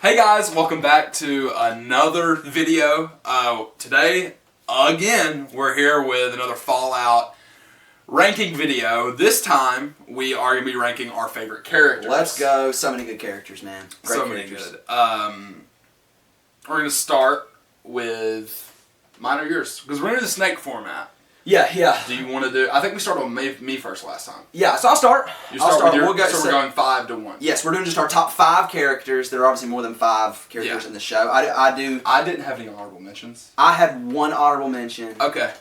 Hey guys, welcome back to another video. Today, again, we're here with another Fallout ranking video. This time, we are going to be ranking our favorite characters. Let's go. So many good characters, man. Great so characters. many good. We're going to start with mine or yours, because we're going to do the snake format. Yeah. Do you want to do... I think we started on me first last time. Yeah, so I'll start. I'll start with your, so we're going 5 to 1. Yes, we're doing just our top 5 characters. There are obviously more than 5 characters in the show. I didn't have any honorable mentions. I had one honorable mention. Okay.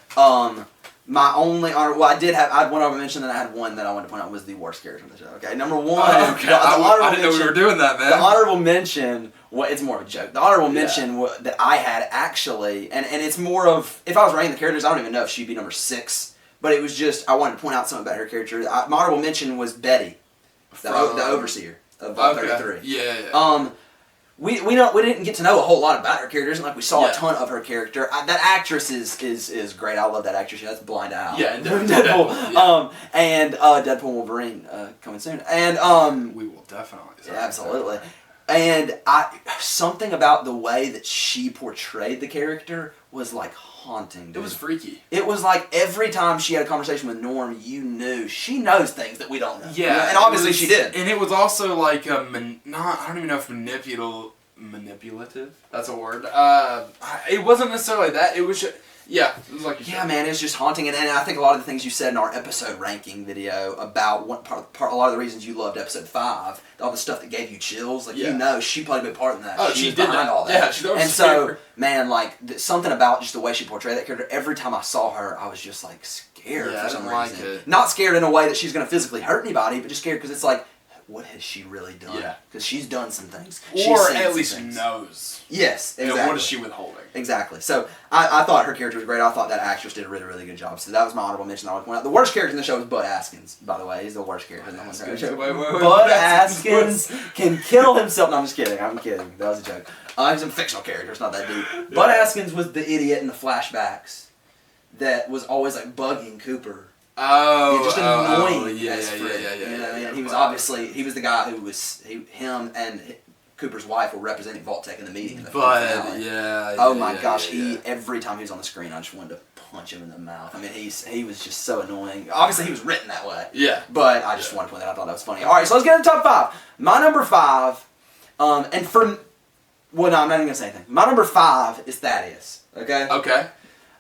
My only honorable... Well, I had one honorable mention, and I had one that I wanted to point out was the worst character in the show. Okay, number 1... okay. I didn't know we were doing that, man. The honorable mention... Well, it's more of a joke. The honorable mention that I had actually... And it's more of... If I was ranking the characters, I don't even know if she'd be number 6. But it was just... I wanted to point out something about her character. My honorable mention was Betty. The overseer of 33. Yeah. We didn't get to know a whole lot about her character. It isn't like we saw a ton of her character. That actress is great. I love that actress. That's Blind Owl. Yeah, Deadpool. And Deadpool and Wolverine coming soon. And we will definitely. Absolutely. And something about the way that she portrayed the character was like haunting. Dude. It was freaky. It was like every time she had a conversation with Norm, you knew she knows things that we don't know. Yeah, you know? And obviously she did. And it was also like I don't even know if manipulative. That's a word. It wasn't necessarily that. It was just, it was like man, it's just haunting. And I think a lot of the things you said in our episode ranking video about a lot of the reasons you loved episode 5, all the stuff that gave you chills, like you know, she played a big part in that. Oh, she did behind all that. Yeah, and so, man, like something about just the way she portrayed that character. Every time I saw her, I was just like scared for some reason. Not scared in a way that she's going to physically hurt anybody, but just scared because it's like, what has she really done? Yeah. Because she's done some things. Or at least knows. Yes, exactly. You know, what is she withholding? Exactly. So I thought her character was great. I thought that actress did a really, really good job. So that was my honorable mention I would point out. The worst character in the show is Bud Askins, by the way. He's the worst character in the whole show. Bud Askins can kill himself. No, I'm just kidding. That was a joke. He's a fictional character. It's not that deep. Bud Askins was the idiot in the flashbacks that was always like bugging Cooper. Just annoying. Yeah. You know, he was obviously the guy who was him and Cooper's wife were representing Vault-Tec in the meeting. In the finale. Oh my gosh! Every time he was on the screen, I just wanted to punch him in the mouth. I mean, he was just so annoying. Obviously, he was written that way. Yeah. But I just wanted to point that out. I thought that was funny. All right, so let's get into top 5. My number 5, I'm not even gonna say anything. My number 5 is Thaddeus. Okay. Okay.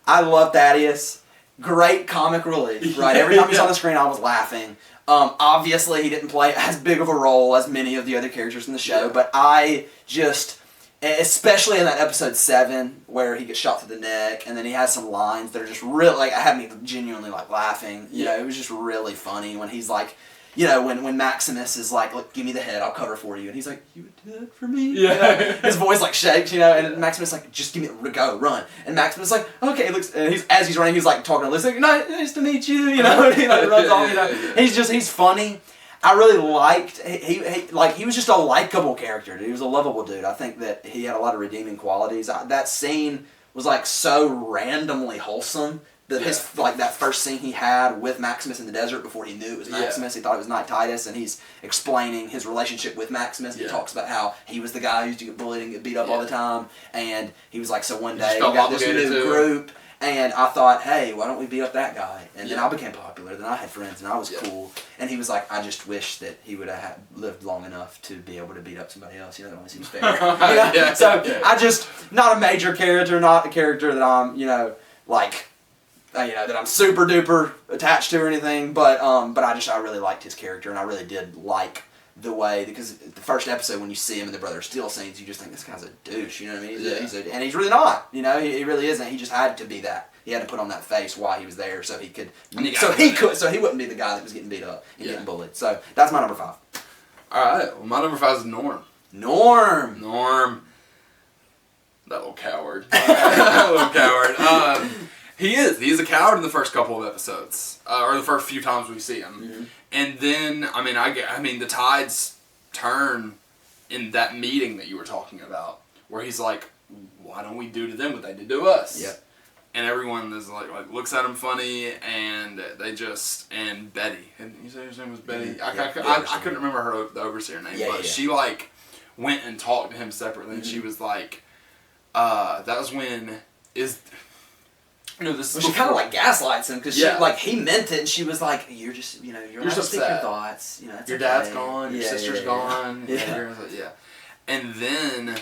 I love Thaddeus. Great comic relief, right? Every time he's on the screen, I was laughing. Obviously, he didn't play as big of a role as many of the other characters in the show, but I just, especially in that episode 7, where he gets shot through the neck, and then he has some lines that are just really, like, I had me genuinely, like, laughing. You know, it was just really funny when he's like, you know, when Maximus is like, look, give me the head, I'll cover for you. And he's like, you would do that for me? Yeah. You know? His voice like shakes, you know, and Maximus is like, just give me go, run. And Maximus is like, okay, looks, and as he's running, he's like talking to Liz, like, nice to meet you, you know, and he like runs off, you know. He's funny. I really liked, he was just a likable character, dude. He was a lovable dude. I think that he had a lot of redeeming qualities. That scene was like so randomly wholesome. That first scene he had with Maximus in the desert before he knew it was Maximus, he thought it was Knight Titus, and he's explaining his relationship with Maximus. He talks about how he was the guy who used to get bullied and get beat up all the time, and he was like, so one day we got this new group, and I thought, hey, why don't we beat up that guy? And then I became popular, then I had friends, and I was cool, and he was like, I just wish that he would have lived long enough to be able to beat up somebody else. You know, that only seems fair. I just, not a major character, not a character that I'm, that I'm super duper attached to or anything, but I really liked his character, and I really did like the way, because the first episode when you see him in the Brother Steel scenes, you just think this guy's a douche, you know what I mean? And he's really not, you know, he really isn't. He just had to be that. He had to put on that face while he was there, so he wouldn't be the guy that was getting beat up and getting bullied. So that's my number 5. All right, well, my number 5 is Norm. Norm. That little coward. That little coward. He's a coward in the first couple of episodes, or the first few times we see him, and then I mean the tides turn in that meeting that you were talking about, where he's like, "Why don't we do to them what they did to us?" Yep. And everyone is like looks at him funny, and and Betty, and you say her name was Betty. I couldn't remember the overseer name, but she went and talked to him separately, and she was like, that was when this is she kind of like gaslights him because Yeah. she like he meant it, and she was like, "You're just you're just just your upset. thoughts. It's your okay." dad's gone, your Yeah, sister's yeah, gone, Yeah. yeah. And then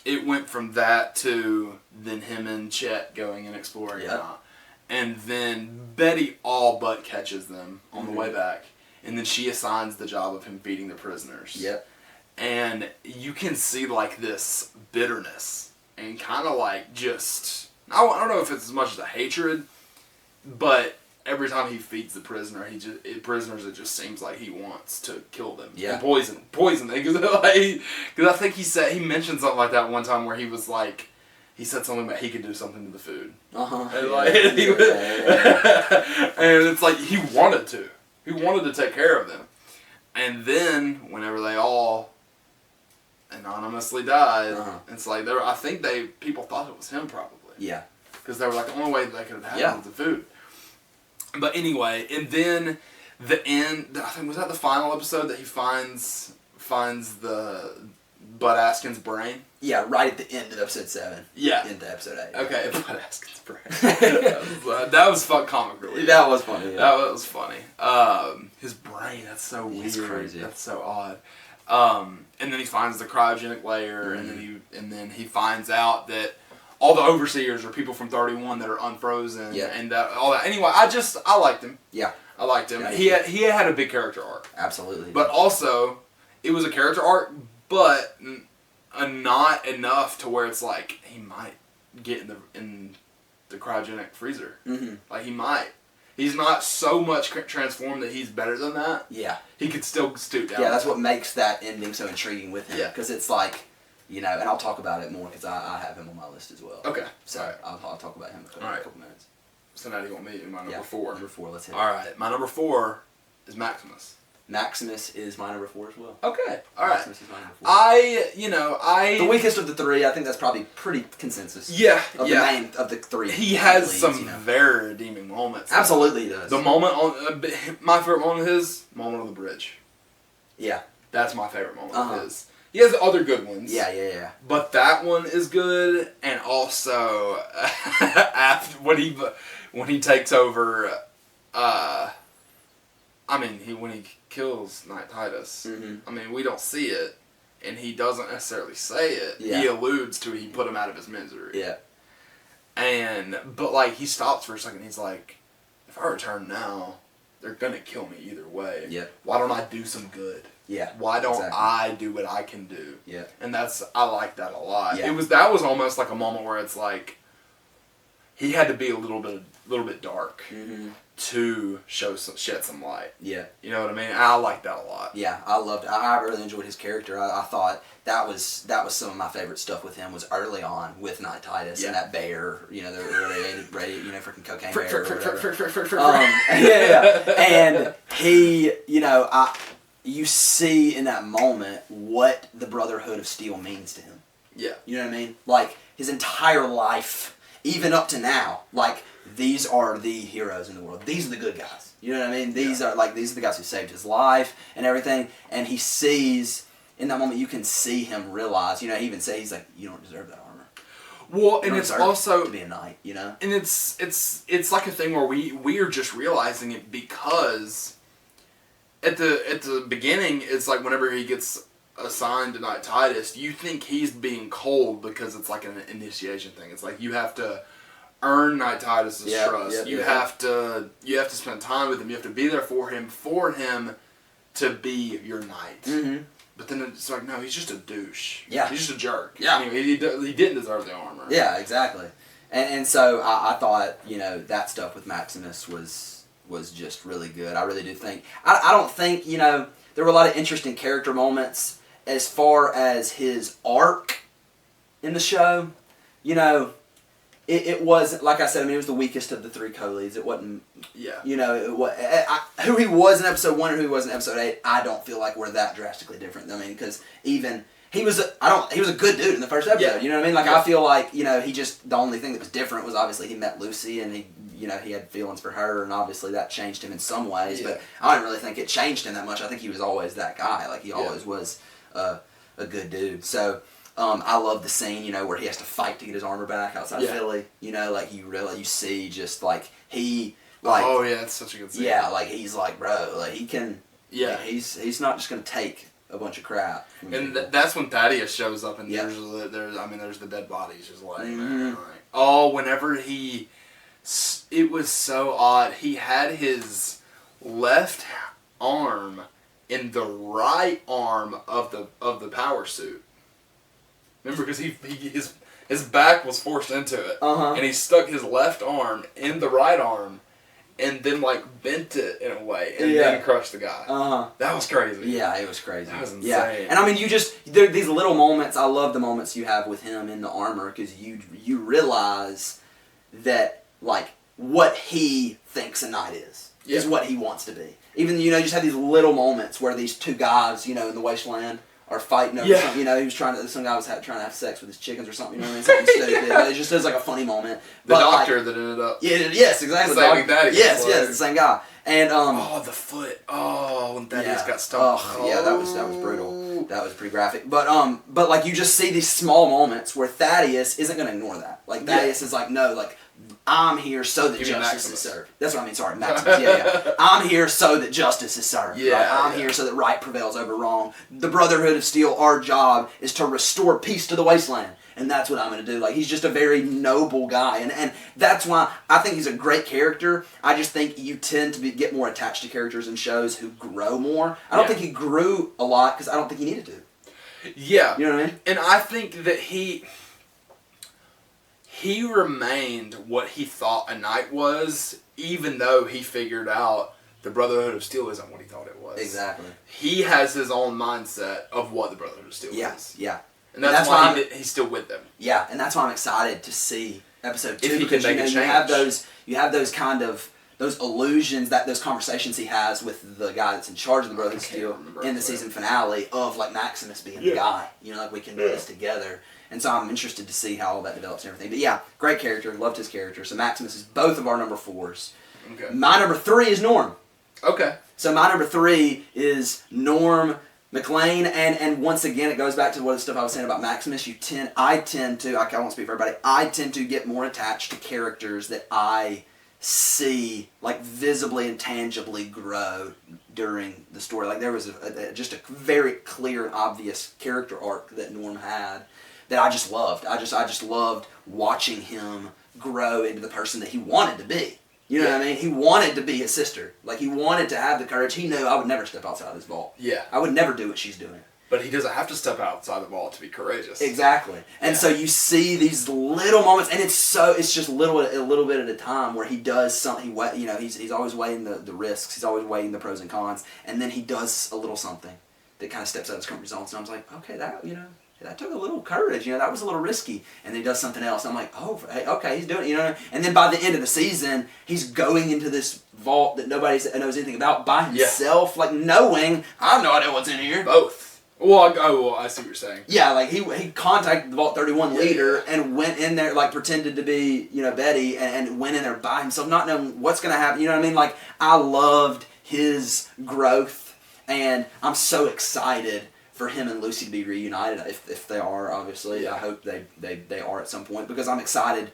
it went from that to then him and Chet going and exploring Yep. out. And then Betty all but catches them on the way back. And then she assigns the job of him feeding the prisoners. Yep. And you can see like this bitterness and kind of like just, I don't know if it's as much as a hatred, but every time he feeds the prisoner, prisoners, it just seems like he wants to kill them. Yeah. And poison them. Because I think he mentioned something like that one time where he was like, he said something about he could do something to the food. And, like, and it's like he wanted to. He wanted to take care of them. And then whenever they all anonymously died, it's like I think people thought it was him probably. Yeah. Because they were like the only way they could have had was the food. But anyway, and then the end. I think was that the final episode that he finds the Bud Askins brain. Yeah, right at the end of episode 7. Yeah. Into episode 8. Okay, Bud Askins brain. that was fun comic relief. That was funny. Yeah. That was funny. His brain. That's so weird. It's crazy. That's so odd. And then he finds the cryogenic layer, and then he finds out that all the overseers are people from 31 that are unfrozen, and all that. Anyway, I liked him. Yeah. I liked him. Yeah, he had a big character arc. Absolutely. But also, it was a character arc, but not enough to where it's like he might get in the cryogenic freezer. Mm-hmm. Like he might. He's not so much transformed that he's better than that. Yeah. He could still stoop down. Yeah, that's what makes that ending so intriguing with him. Yeah. Because it's like, and I'll talk about it more because I have him on my list as well. Okay. So All right. I'll talk about him in a couple minutes. So now you want me to do my number Yeah, 4. Number 4, let's hit it. All right. My number 4 is Maximus. Maximus is my number 4 as well. Okay. All right. Maximus is my number 4. The weakest of the 3. I think that's probably pretty consensus. Yeah. Of the main of the 3. He has leads, some very redeeming moments. Absolutely, he does. The moment on my favorite moment of his moment on the bridge. Yeah. That's my favorite moment of his. He has other good ones. Yeah. But that one is good, and also after when he takes over, when he kills Knight Titus. Mm-hmm. I mean, we don't see it, and he doesn't necessarily say it. Yeah. He alludes to he put him out of his misery. Yeah. But like he stops for a second. He's like, if I return now, they're gonna kill me either way. Yeah. Why don't I do some good? Yeah. Why don't exactly. I do what I can do? Yeah. And I like that a lot. Yeah. That was almost like a moment where it's like he had to be a little bit dark to shed some light. Yeah. You know what I mean? I like that a lot. Yeah, I really enjoyed his character. I thought that was some of my favorite stuff with him was early on with Knight Titus and that bear, the freaking cocaine bear or whatever. And he, you see in that moment what the Brotherhood of Steel means to him. Yeah. You know what I mean? Like his entire life, even up to now, like these are the heroes in the world. These are the good guys. You know what I mean? These are the guys who saved his life and everything. And he sees in that moment, you can see him realize. He even say he's like, you don't deserve that armor. Well, and it's also to be a knight. And it's like a thing where we are just realizing it because at the beginning, it's like whenever he gets assigned to Knight Titus, you think he's being cold because it's like an initiation thing. It's like you have to earn Knight Titus's trust. You have to spend time with him. You have to be there for him to be your knight. Mm-hmm. But then it's like, no, he's just a douche. Yeah, he's just a jerk. Yeah, anyway, he didn't deserve the armor. Yeah, exactly. And so I thought that stuff with Maximus was just really good. I really do think I don't think there were a lot of interesting character moments as far as his arc in the show. It was, like I said, it was the weakest of the 3 co-leads. It wasn't, who he was in episode 1 and who he was in episode 8, I don't feel like we're that drastically different. Because even, he was a good dude in the first episode, yeah. You know what I mean? Like, I feel like, he just, the only thing that was different was obviously he met Lucy and he had feelings for her, and obviously that changed him in some ways, but I don't really think it changed him that much. I think he was always that guy. Like, he always was, a good dude. So I love the scene, you know, where he has to fight to get his armor back outside of Philly. You know, like you see just like he like. Oh yeah, it's such a good scene. Yeah, like he's like, bro, like he can. Yeah. Like, he's not just gonna take a bunch of crap. And that's when Thaddeus shows up, and there's the dead bodies just laying there. Like, oh, whenever it was so odd. He had his left arm in the right arm of the power suit. Remember, because his back was forced into it, and he stuck his left arm in the right arm. And then bent it in a way, and then crushed the guy. That was crazy. Yeah, it was crazy. That was insane. Yeah, and I mean, these little moments. I love the moments you have with him in the armor because you realize that what he thinks a knight is what he wants to be. Even you just have these little moments where these two guys, in the wasteland. Are fighting over something, he was some guy was trying to have sex with his chickens or something, something stupid. But it just is a funny moment. The doctor that ended up. Yes, exactly. Saving Thaddeus. Yes, the same guy. And the foot. Oh, when Thaddeus got stuck. Yeah, that was brutal. That was pretty graphic. But you just see these small moments where Thaddeus isn't going to ignore that. Thaddeus is no, I'm here so that justice is served. That's what I mean. Sorry, Maximus. Yeah. I'm here so that justice is served. Yeah, I'm here so that right prevails over wrong. The Brotherhood of Steel, our job is to restore peace to the wasteland. And that's what I'm going to do. He's just a very noble guy. And that's why I think he's a great character. I just think you tend to get more attached to characters in shows who grow more. I don't think he grew a lot because I don't think he needed to. Yeah. You know what I mean? And I think that he remained what he thought a knight was, even though he figured out the Brotherhood of Steel isn't what he thought it was. Exactly. He has his own mindset of what the Brotherhood of Steel is. Yeah. And that's why he's still with them. Yeah, and that's why I'm excited to see episode 2. If he can make a change. You have those kind of those illusions, those conversations he has with the guy that's in charge of the Brotherhood of Steel in the season finale of Maximus being the guy. We can do this together. And so I'm interested to see how all that develops and everything. But yeah, great character. Loved his character. So Maximus is both of our number 4s. Okay. My number 3 is Norm. Okay. So my number 3 is Norm McLean. And once again, it goes back to the stuff I was saying about Maximus. I tend to, I won't speak for everybody, I tend to get more attached to characters that I see visibly and tangibly grow during the story. There was just a very clear and obvious character arc that Norm had that I just loved. I just loved watching him grow into the person that he wanted to be. You know what I mean? He wanted to be his sister. He wanted to have the courage. He knew I would never step outside this vault. Yeah. I would never do what she's doing. But he doesn't have to step outside the vault to be courageous. Exactly. And so you see these little moments, and it's just a little bit at a time where he does something. He's always weighing the risks. He's always weighing the pros and cons, and then he does a little something that kind of steps out of his comfort zone. So I was like, okay, that took a little courage, that was a little risky. And then he does something else. And I'm like, oh, hey, okay, he's doing it, And then by the end of the season, he's going into this vault that nobody knows anything about by himself, knowing, I have no idea what's in here. Both. Well, I see what you're saying. Yeah, he contacted the Vault 31 leader and went in there, pretended to be, Betty, and went in there by himself, not knowing what's going to happen, you know what I mean? I loved his growth, and I'm so excited for him and Lucy to be reunited, if they are, obviously. Yeah. I hope they are at some point, because I'm excited,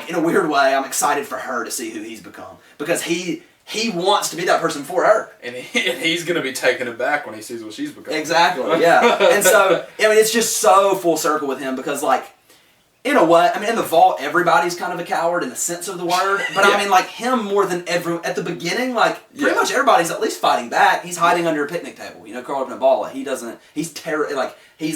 in a weird way, I'm excited for her to see who he's become. Because he wants to be that person for her. And he's going to be taken aback when he sees what she's become. Exactly, yeah. And so, it's just so full circle with him, because, in a way, in the vault, everybody's kind of a coward in the sense of the word. But him more than at the beginning, pretty much everybody's at least fighting back. He's hiding under a picnic table, curled up in a ball. He's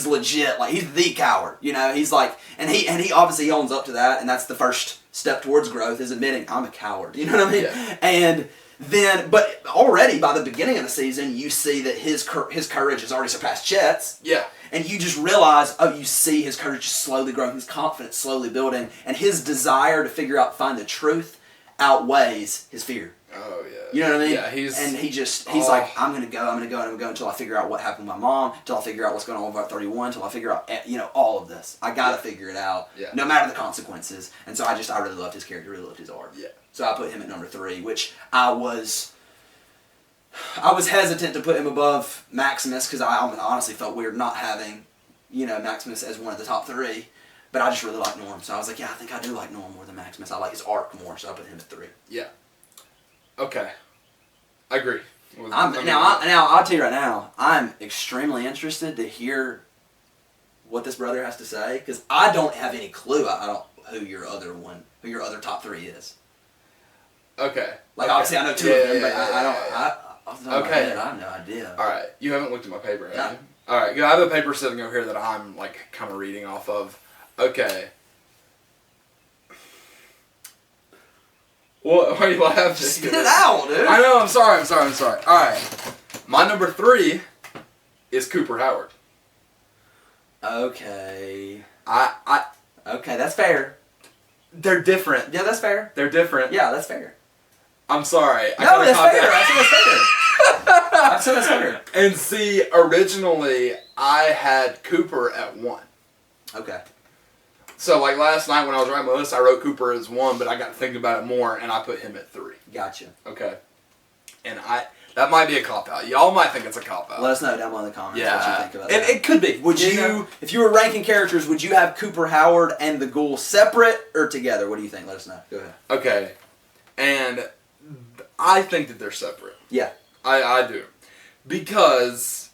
legit, he's the coward, He's and he obviously owns up to that, and that's the first step towards growth, is admitting, I'm a coward, you know what I mean? Yeah. And then, but already by the beginning of the season, you see that his courage has already surpassed Chet's. Yeah. And you just realize, you see his courage just slowly growing, his confidence slowly building, and his desire to find the truth outweighs his fear. Oh, yeah. You know what I mean? Yeah, he's I'm going to go until I figure out what happened with my mom, until I figure out what's going on with Vault 31, until I figure out, all of this. I got to figure it out, no matter the consequences. And so I really loved his character, really loved his arc. Yeah. So I put him at number 3, which I was hesitant to put him above Maximus, because I honestly felt weird not having Maximus as one of the top 3. But I just really like Norm, so I was like, yeah, I think I do like Norm more than Maximus. I like his arc more, so I put him at 3. Yeah. Okay. I agree. Now I'll tell you right now, I'm extremely interested to hear what this brother has to say, because I don't have any clue. I don't who your other top 3 is. Okay. Like obviously I know 2 of them, but I don't. Okay. I have no idea. All right. You haven't looked at my paper, have No. you? All right. I have a paper sitting over here that I'm like kind of reading off of. Okay. What? Why are you laughing? Spit it out, dude. I know. I'm sorry. All right. My number 3 is Cooper Howard. Okay. Okay, that's fair. They're different. Yeah, that's fair. They're different. Yeah, that's fair. I'm sorry. No, that's fair. I said that's fair. And see, originally I had Cooper at 1. Okay. So like last night when I was writing my list, I wrote Cooper as 1, but I got to think about it more, and I put him at 3. Gotcha. Okay. And that might be a cop out. Y'all might think it's a cop out. Let us know down below in the comments what you think about that. It could be. Would you, if you were ranking characters, would you have Cooper Howard and the Ghoul separate or together? What do you think? Let us know. Go ahead. Okay. And I think that they're separate. Yeah. I do. Because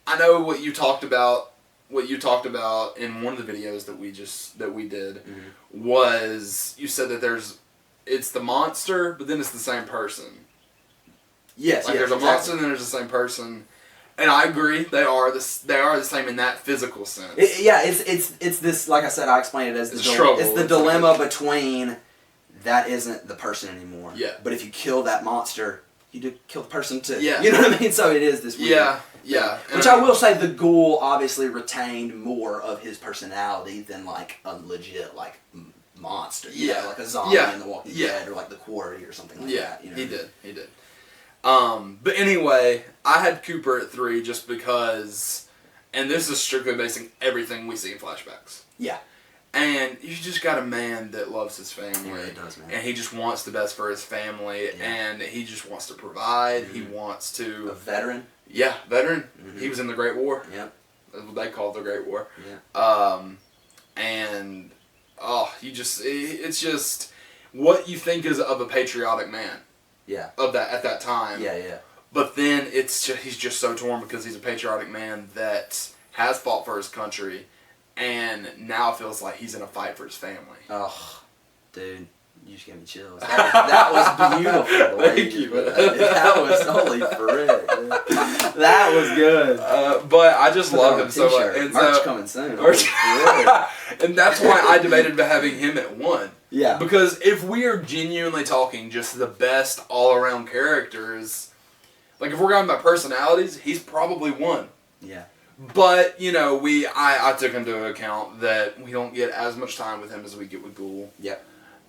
I know what you talked about in one of the videos that we did was you said that it's the monster, but then it's the same person. Yes, there's a monster and then there's the same person. And I agree, they are the same in that physical sense. It's this, like I said, I explained it as the dilemma between that isn't the person anymore. Yeah. But if you kill that monster, you do kill the person too. Yeah. You know what I mean? So it is this weird. Yeah. Which I will say, the Ghoul obviously retained more of his personality than like a legit monster. Like a zombie in The Walking Dead or like the Quarry or something like that. He did. But anyway, I had Cooper at 3 just because, and this is strictly basing everything we see in flashbacks. Yeah. And you just got a man that loves his family. He really does, man. And he just wants the best for his family, and he just wants to provide. He wants to... A veteran? Yeah, veteran. He was in the Great War. Yep. That's what they call the Great War. Yeah. And, it's just what you think is of a patriotic man. Yeah. At that time. Yeah. But then he's just so torn because he's a patriotic man that has fought for his country, and now feels like he's in a fight for his family. Oh, dude, you just gave me chills. That was beautiful. The way Thank you. That was holy frick. That was good. But I just love him so much. And Merch coming soon. And that's why I debated about having him at 1. Yeah. Because if we are genuinely talking just the best all-around characters, like if we're talking about personalities, he's probably 1. Yeah. But, I took into account that we don't get as much time with him as we get with Ghoul. Yep.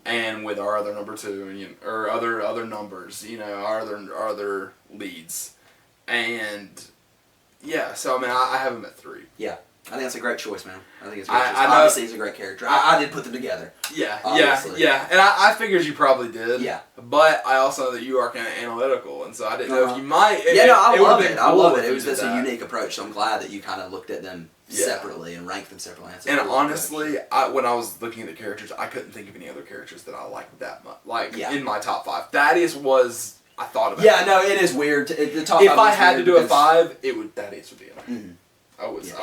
And with our other number 2, or other numbers, our other leads. And, yeah, so, I have him at 3. Yeah. I think that's a great choice, man. I think it's a great choice. I know, obviously, he's a great character. I did put them together. Yeah. And I figured you probably did. Yeah. But I also know that you are kind of analytical, and so I didn't know if you might. I love it. I love it. It was just a unique approach, so I'm glad that you kind of looked at them separately and ranked them separately. And honestly, when I was looking at the characters, I couldn't think of any other characters that I liked that much. In my top 5. Thaddeus was, I thought about it. Yeah, no, it is weird. The top if 5 I had to do a 5, Thaddeus would be in there. Mm-hmm.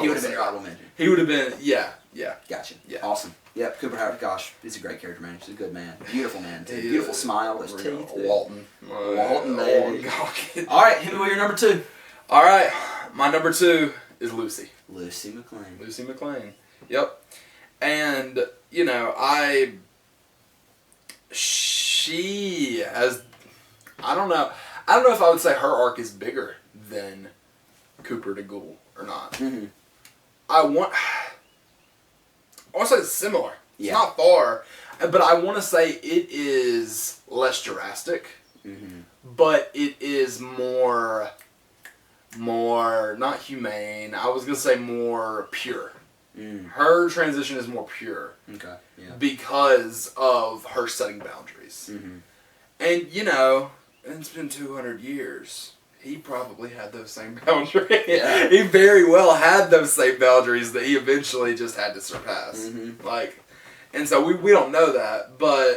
He would have been your honorable mention. He would have been, yeah. Gotcha. Yeah. Awesome. Yep, Cooper Howard, gosh, he's a great character, man. He's a good man. Beautiful man, too. Beautiful smile, those teeth. Walton. Baby. All right, hit me with your number 2. All right, my number 2 is Lucy. Lucy McLean. Lucy McLean. Yep. And, she has, I don't know if I would say her arc is bigger than Cooper to Ghoul or not. Mm-hmm. I want to say it's similar. It's Yeah. not far, but I want to say it is less drastic, but it is more not humane. I was gonna say more pure. Her transition is more pure. Okay. Yeah. Because of her setting boundaries. And it's been 200 years. he probably had those same boundaries. Yeah. He very well had those same boundaries that he eventually just had to surpass. Mm-hmm. Like, and so we don't know that,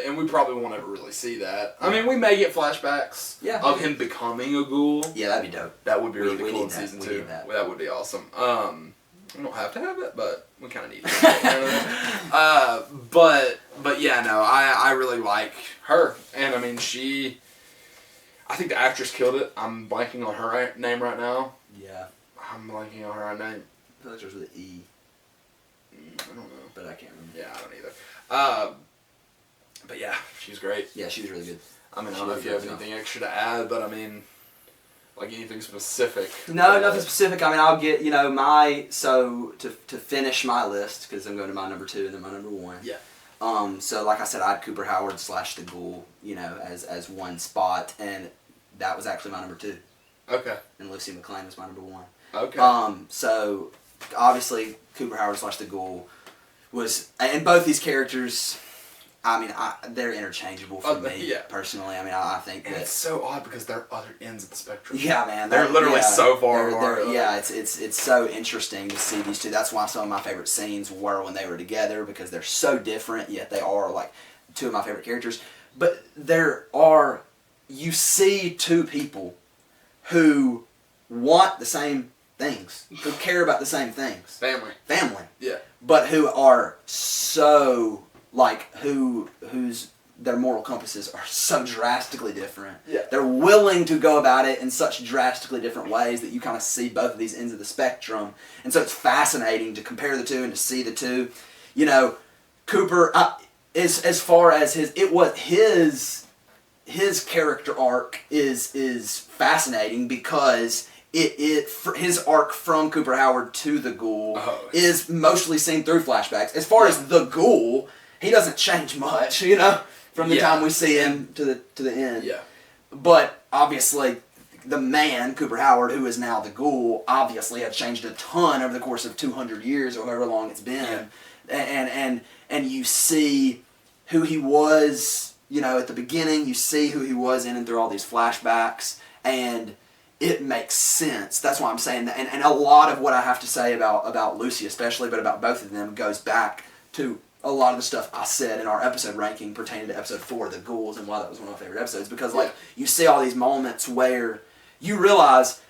and we probably won't ever really see that. I mean, we may get flashbacks of him becoming a ghoul. Yeah, that'd be dope. That would be really we cool in need that. season We 2. need that. That would be awesome. We don't have to have it, but we kind of need it. But yeah, no, I really like her, and I mean I think the actress killed it. I'm blanking on her name right now. Yeah. I'm blanking on her name. I feel like there's with an E. I don't know. But I can't remember. Yeah, I don't either. But yeah, she's great. Yeah, she was really good. I mean, I don't know if you have anything extra to add, but I mean, like anything specific. No, nothing specific. I mean, I'll get, to finish my list, because I'm going to my number 2 and then my number 1. Yeah. So like I said, I had Cooper Howard / the Ghoul, as one spot, and that was actually my number 2. Okay. And Lucy McClane was my number 1. Okay. So obviously Cooper Howard / the Ghoul was, and both these characters, I mean, they're interchangeable for me, personally. I mean, I think and that it's so odd because they're other ends of the spectrum. Yeah, man. They're literally so far apart. Yeah, it's so interesting to see these two. That's why some of my favorite scenes were when they were together, because they're so different, yet they are like two of my favorite characters. But you see two people who want the same things, who care about the same things. Family. Yeah. But who are so, whose their moral compasses are so drastically different. Yeah. They're willing to go about it in such drastically different ways that you kind of see both of these ends of the spectrum. And so it's fascinating to compare the two and to see the two. Cooper, as far as his character arc is fascinating, because his arc from Cooper Howard to the Ghoul is mostly seen through flashbacks. As far as the Ghoul, he doesn't change much, from the time we see him to the end. Yeah. But obviously, the man, Cooper Howard, who is now the Ghoul, obviously had changed a ton over the course of 200 years or however long it's been. Yeah. And you see who he was, at the beginning, you see who he was in and through all these flashbacks, and it makes sense. That's why I'm saying that. And a lot of what I have to say about Lucy especially, but about both of them, goes back to a lot of the stuff I said in our episode ranking pertaining to episode 4, The Ghouls, and why that was one of my favorite episodes. Because, you see all these moments where you realize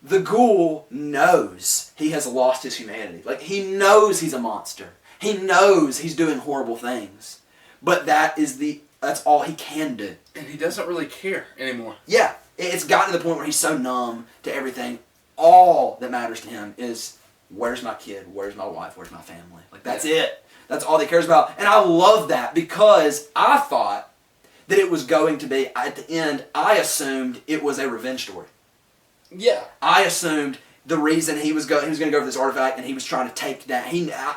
the Ghoul knows he has lost his humanity. He knows he's a monster. He knows he's doing horrible things. But that's all he can do. And he doesn't really care anymore. Yeah. It's gotten to the point where he's so numb to everything. All that matters to him is, where's my kid? Where's my wife? Where's my family? That's it. That's all he cares about. And I love that, because I thought that it was going to be, at the end, I assumed it was a revenge story. Yeah. I assumed the reason he was going to go for this artifact, and he was trying to take down,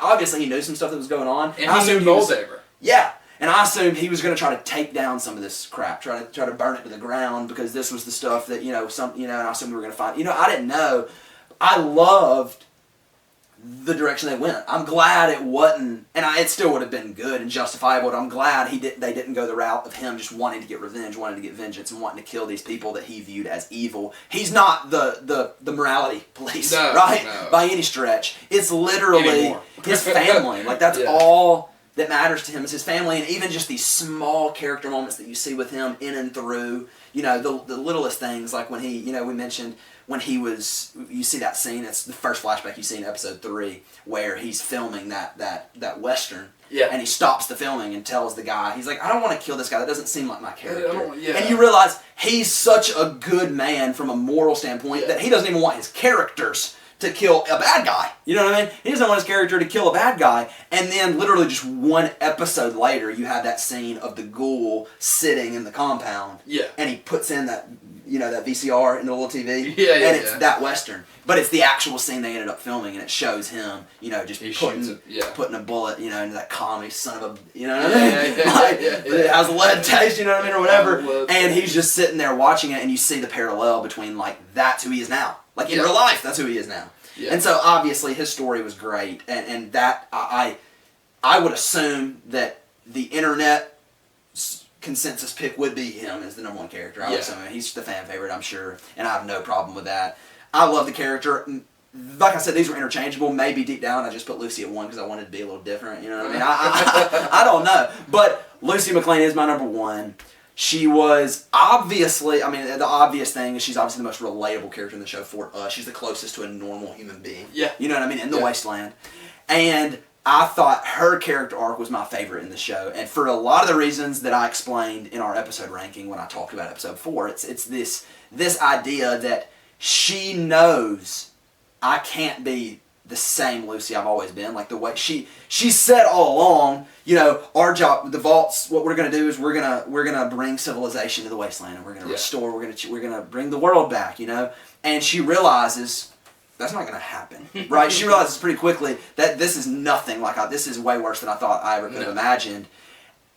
obviously he knew some stuff that was going on. And he knew Moldaver. Yeah. And I assumed he was going to try to take down some of this crap, try to burn it to the ground, because this was the stuff that, and I assumed we were going to find. I didn't know. I loved the direction they went. I'm glad it wasn't, and it still would have been good and justifiable, but I'm glad they didn't go the route of him just wanting to get revenge, wanting to get vengeance, and wanting to kill these people that he viewed as evil. He's not the morality police, right? No. By any stretch. It's literally his family. That's all that matters to him, is his family, and even just these small character moments that you see with him in and through, the littlest things, like when he, we mentioned when you see that scene, it's the first flashback you see in episode 3, where he's filming that Western, and he stops the filming and tells the guy, he's like, I don't want to kill this guy, that doesn't seem like my character. And you realize he's such a good man from a moral standpoint that he doesn't even want his characters to kill a bad guy. You know what I mean? He doesn't want his character to kill a bad guy. And then literally just one episode later, you have that scene of the Ghoul sitting in the compound. Yeah. And he puts in that, that VCR in the little TV. And it's that Western. But it's the actual scene they ended up filming, and it shows him, just putting a bullet, into that commie son of a, what I mean? It has a lead taste, what I mean, or whatever. And he's just sitting there watching it, and you see the parallel between, that's who he is now. In real life, that's who he is now. Yeah. And so, obviously, his story was great. And that, I would assume that the internet consensus pick would be him as the number one character. I would say he's the fan favorite, I'm sure, and I have no problem with that. I love the character. Like I said, these were interchangeable. Maybe deep down I just put Lucy at 1 because I wanted to be a little different. You know what I mean? I don't know. But Lucy McLean is my number 1. She was obviously, I mean, the obvious thing is she's obviously the most relatable character in the show for us. She's the closest to a normal human being. Yeah. You know what I mean? In the wasteland. And I thought her character arc was my favorite in the show. And for a lot of the reasons that I explained in our episode ranking when I talked about episode 4, it's this idea that she knows I can't be the same Lucy I've always been. Like the way she said all along, you know, our job, the vaults, what we're gonna do is we're gonna bring civilization to the wasteland, and we're gonna restore, we're gonna bring the world back, you know. And she realizes that's not gonna happen, right? She realizes pretty quickly that this is nothing like this is way worse than I thought I ever could have imagined.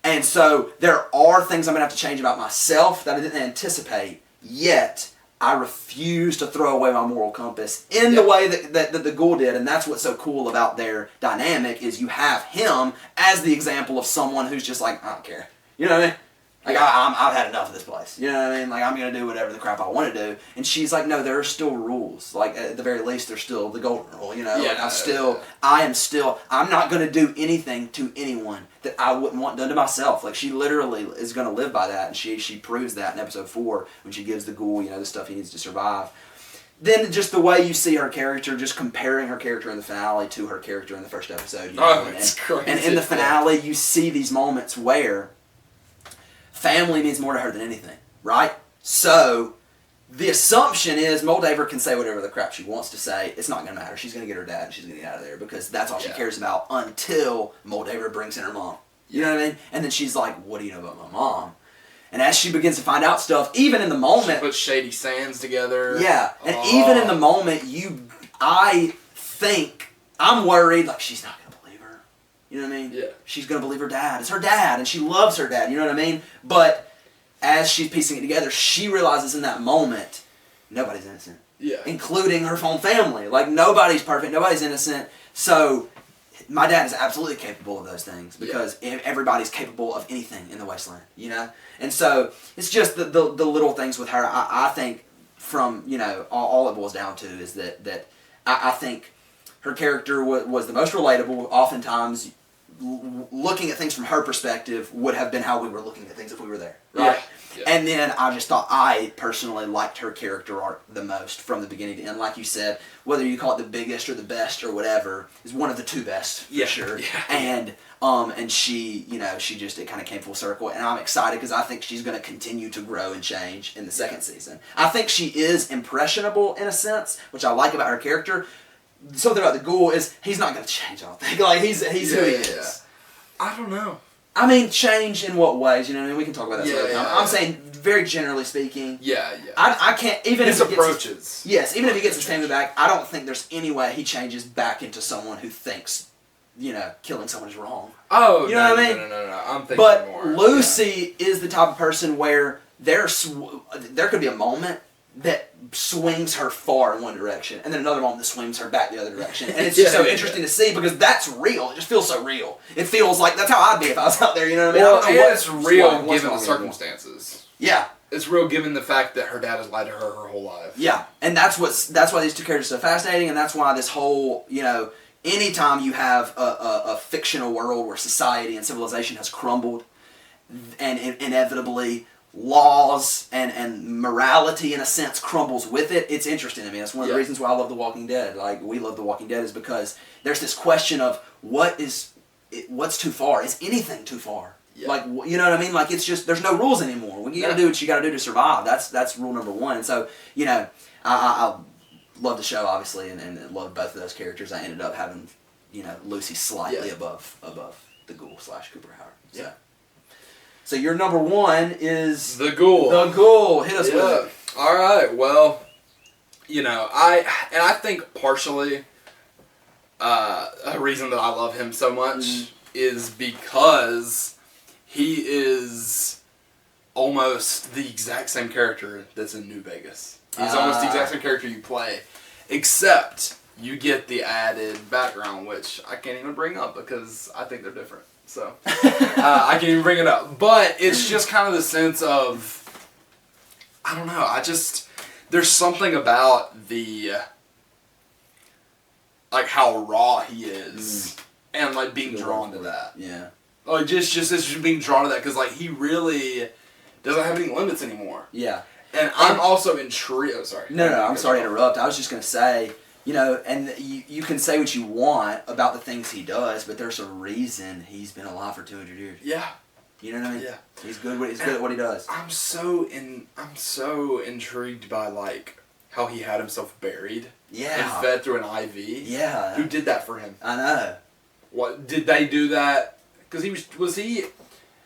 And so there are things I'm gonna have to change about myself that I didn't anticipate, yet I refuse to throw away my moral compass in the way that the ghoul did, and that's what's so cool about their dynamic is you have him as the example of someone who's just like, I don't care. You know what I mean? Like, I've had enough of this place. You know what I mean? Like, I'm going to do whatever the crap I want to do. And she's like, no, there are still rules. Like, at the very least, there's still the golden rule, you know? Yeah, like, I'm not going to do anything to anyone that I wouldn't want done to myself. Like, she literally is going to live by that. And she proves that in episode 4 when she gives the ghoul, you know, the stuff he needs to survive. Then just the way you see her character, just comparing her character in the finale to her character in the first episode. You know? It's crazy. And in the finale, you see these moments where family means more to her than anything, right? So the assumption is Moldaver can say whatever the crap she wants to say. It's not going to matter. She's going to get her dad and she's going to get out of there because that's all she cares about until Moldaver brings in her mom. You know what I mean? And then she's like, what do you know about my mom? And as she begins to find out stuff, even in the moment... She puts Shady Sands together. Yeah. And even in the moment, I think, I'm worried, like, she's not going to believe her. You know what I mean? Yeah. She's going to believe her dad. It's her dad, and she loves her dad. You know what I mean? But as she's piecing it together, she realizes in that moment, nobody's innocent. Yeah. Including her own family. Like, nobody's perfect. Nobody's innocent. So my dad is absolutely capable of those things because everybody's capable of anything in the wasteland, you know? And so it's just the little things with her. I think from, you know, all it boils down to is that I think her character was the most relatable. Oftentimes, looking at things from her perspective would have been how we were looking at things if we were there, right? Yeah. And then I just thought I personally liked her character arc the most from the beginning to end. Like you said, whether you call it the biggest or the best or whatever, is one of the two best for sure. Yeah. And she, you know, it kind of came full circle, and I'm excited because I think she's going to continue to grow and change in the second season. I think she is impressionable in a sense, which I like about her character. Something about the ghoul is he's not going to change. I don't think he's who he is. I don't know. I mean, change in what ways? You know what I mean? We can talk about that some other time. I'm saying, very generally speaking. Yeah. I can't, even his if he approaches. Even if he gets his family back, I don't think there's any way he changes back into someone who thinks, you know, killing someone is wrong. Oh, you know what I mean? No. I'm thinking but more. But Lucy is the type of person where there could be a moment that swings her far in one direction, and then another moment that swings her back the other direction. And it's just so interesting to see because that's real. It just feels so real. It feels like that's how I'd be if I was out there, you know what I mean? Well, and it's real given the circumstances. Yeah. It's real given the fact that her dad has lied to her whole life. Yeah, and that's why these two characters are so fascinating, and that's why this whole, you know, anytime you have a fictional world where society and civilization has crumbled, and inevitably laws and morality in a sense crumbles with it, it's interesting to me. That's one of the reasons why I love The Walking Dead. Like, we love The Walking Dead is because there's this question of what's too far? Is anything too far? Yeah. Like, you know what I mean? Like, it's just, there's no rules anymore. You gotta do what you gotta do to survive. That's rule number one. And so, you know, I love the show, obviously, and love both of those characters. I ended up having, you know, Lucy slightly above the ghoul / Cooper Howard. So. So your number one is... The Ghoul. The Ghoul. Hit us with it. All right. Well, you know, I think partially a reason that I love him so much is because he is almost the exact same character that's in New Vegas. He's almost the exact same character you play, except you get the added background, which I can't even bring up because I think they're different. So I can't even bring it up. But it's just kind of the sense of, I don't know. There's something about the, like how raw he is, and like being drawn to that. Yeah. Like just being drawn to that because like he really doesn't have any limits anymore. Yeah. And I'm also intrigued. Oh, sorry. No, I'm sorry to interrupt. I was just gonna say, and you can say what you want about the things he does, but there's a reason he's been alive for 200 years. Yeah. You know what I mean? Yeah. He's good. He's good at what he does. I'm so intrigued by like how he had himself buried. Yeah. And fed through an IV. Yeah. Who did that for him? I know. What did they do that? Because was he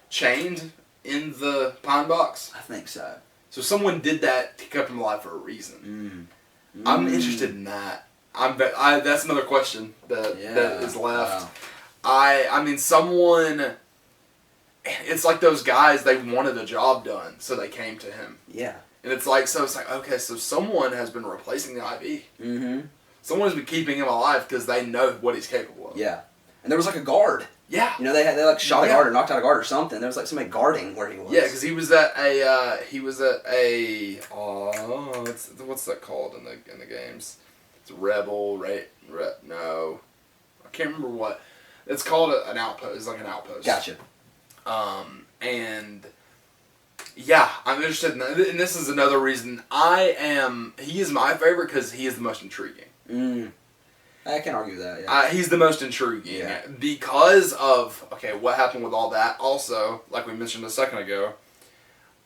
chained in the pine box? I think so. So someone did that to keep him alive for a reason. I'm interested in that. That's another question that is left. Wow. I mean, someone. It's like those guys. They wanted a job done, so they came to him. Yeah. And it's like okay, so someone has been replacing the IV. Mm-hmm. Someone has been keeping him alive because they know what he's capable of. Yeah. And there was like a guard. Yeah. They like shot a guard or knocked out a guard or something. There was like somebody guarding where he was. Yeah, because he was at a what's that called in the games? It's Rebel, right? No, I can't remember what. It's called an outpost. It's like an outpost. Gotcha. And yeah, I'm interested in that. And this is another reason he is my favorite because he is the most intriguing. I can't argue that, yeah. He's the most intriguing because of, what happened with all that. Also, like we mentioned a second ago,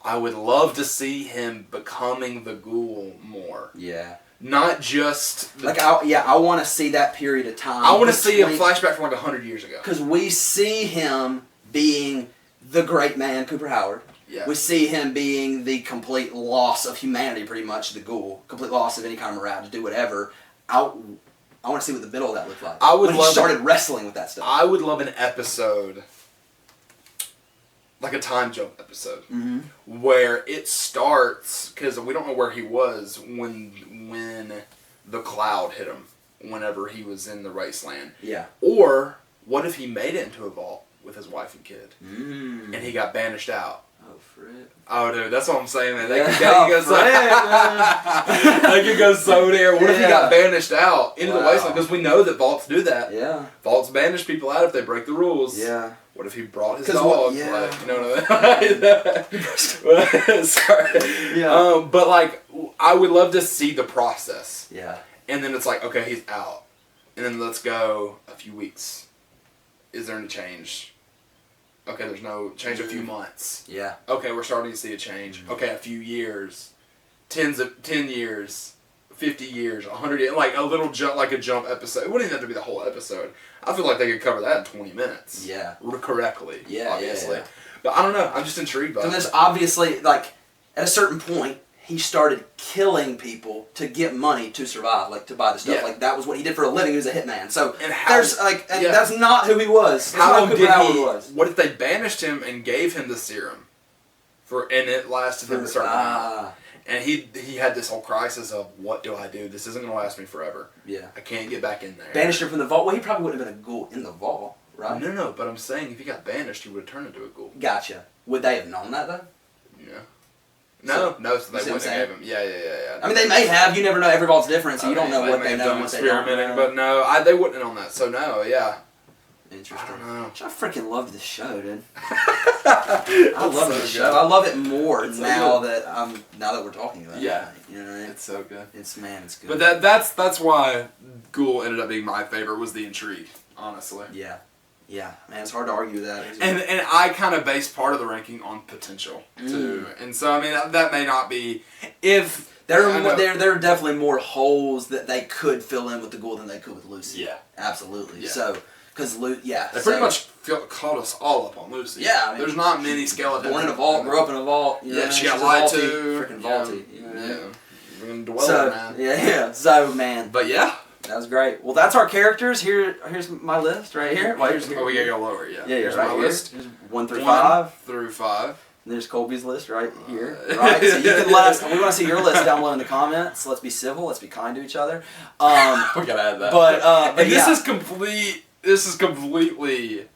I would love to see him becoming the Ghoul more. Yeah. Not just... I want to see that period of time. I want to see a flashback from like 100 years ago. Because we see him being the great man, Cooper Howard. Yeah. We see him being the complete loss of humanity, pretty much, the Ghoul. Complete loss of any kind of morale to do whatever. I want to see what the middle of that looked like. When he started wrestling with that stuff. I would love an episode, like a time jump episode, where it starts, because we don't know where he was when the cloud hit him, whenever he was in the Wasteland. Yeah. Or, what if he made it into a vault with his wife and kid, and he got banished out? Oh, frick. Oh, dude, that's what I'm saying, man. They could go so there. What if he got banished out into the Wasteland? Because we know that vaults do that. Yeah. Vaults banish people out if they break the rules. Yeah. What if he brought his dog? Yeah. Like, you know what I mean? Sorry. Yeah. But, like, I would love to see the process. Yeah. And then it's like, okay, he's out. And then let's go a few weeks. Is there any change? Okay, there's no change. A few months. Yeah. Okay, we're starting to see a change. Okay, a few years, 10 years, 50 years, 100 years, like a little jump, like a jump episode. It wouldn't even have to be the whole episode. I feel like they could cover that in 20 minutes. Yeah. Correctly. Yeah, obviously. yeah. But I don't know. I'm just intrigued by it. And there's obviously, like, at a certain point, he started killing people to get money to survive, like to buy the stuff. Yeah. Like that was what he did for a living. He was a hitman. So And how- there's like, and that's not who he was. That's How not long who did Howard he? was. What if they banished him and gave him the serum, and it lasted him a certain amount? And he had this whole crisis of, what do I do? This isn't going to last me forever. Yeah. I can't get back in there. Banished him from the vault. Well, he probably wouldn't have been a ghoul in the vault, right? No, but I'm saying if he got banished, he would have turned into a ghoul. Gotcha. Would they have known that though? Yeah. So they see what I'm wouldn't have saying? gave him. Yeah. I mean, they may have. You never know. Every vault's different, so you don't know what may they have know done and what they don't experimenting, know. but no, they wouldn't have known that. So no, yeah. Interesting. I don't know. I freaking love this show, dude. I love this show. I love it more now that we're talking about it. Yeah. You know what I mean? It's so good. It's good. But that's why Ghoul ended up being my favorite, was the intrigue, honestly. Yeah. Yeah, man, it's hard to argue with that. And I kind of base part of the ranking on potential too, and so I mean that may not be if there are definitely more holes that they could fill in with the Ghoul than they could with Lucy. Yeah, absolutely. Yeah. So because they pretty much caught us all up on Lucy. Yeah, I mean, there's not many skeletons. Born in a vault, grew up in a vault. You know, she got lied to. Freaking vaulty. Yeah, we're gonna dwell on that. Yeah. So man, but yeah. That was great. Well, that's our characters. Here's my list right here. We gotta go lower. Yeah. Yeah, Here's right my here. list. Here's 1 through 5. 1 through 5. And there's Colby's list right here. Right? So you can let us. We want to see your list down below in the comments. Let's be civil. Let's be kind to each other. We gotta add that. But and this yeah. is complete. This is completely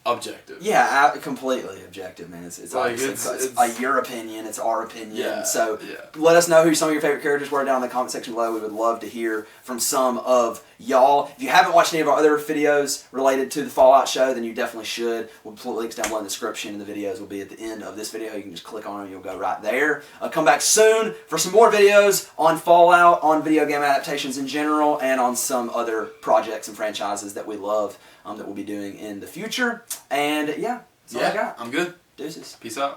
objective. Yeah, completely objective, man. It's Like, it's your opinion, it's our opinion. Yeah, So yeah. let us know who some of your favorite characters were down in the comment section below. We would love to hear from some of y'all. If you haven't watched any of our other videos related to the Fallout show, then you definitely should. We'll put links down below in the description, and the videos will be at the end of this video. You can just click on them and you'll go right there. Come back soon for some more videos on Fallout, on video game adaptations in general, and on some other projects and franchises that we love that we'll be doing in the future. And yeah, that's all I got. I'm good. Deuces. Peace out.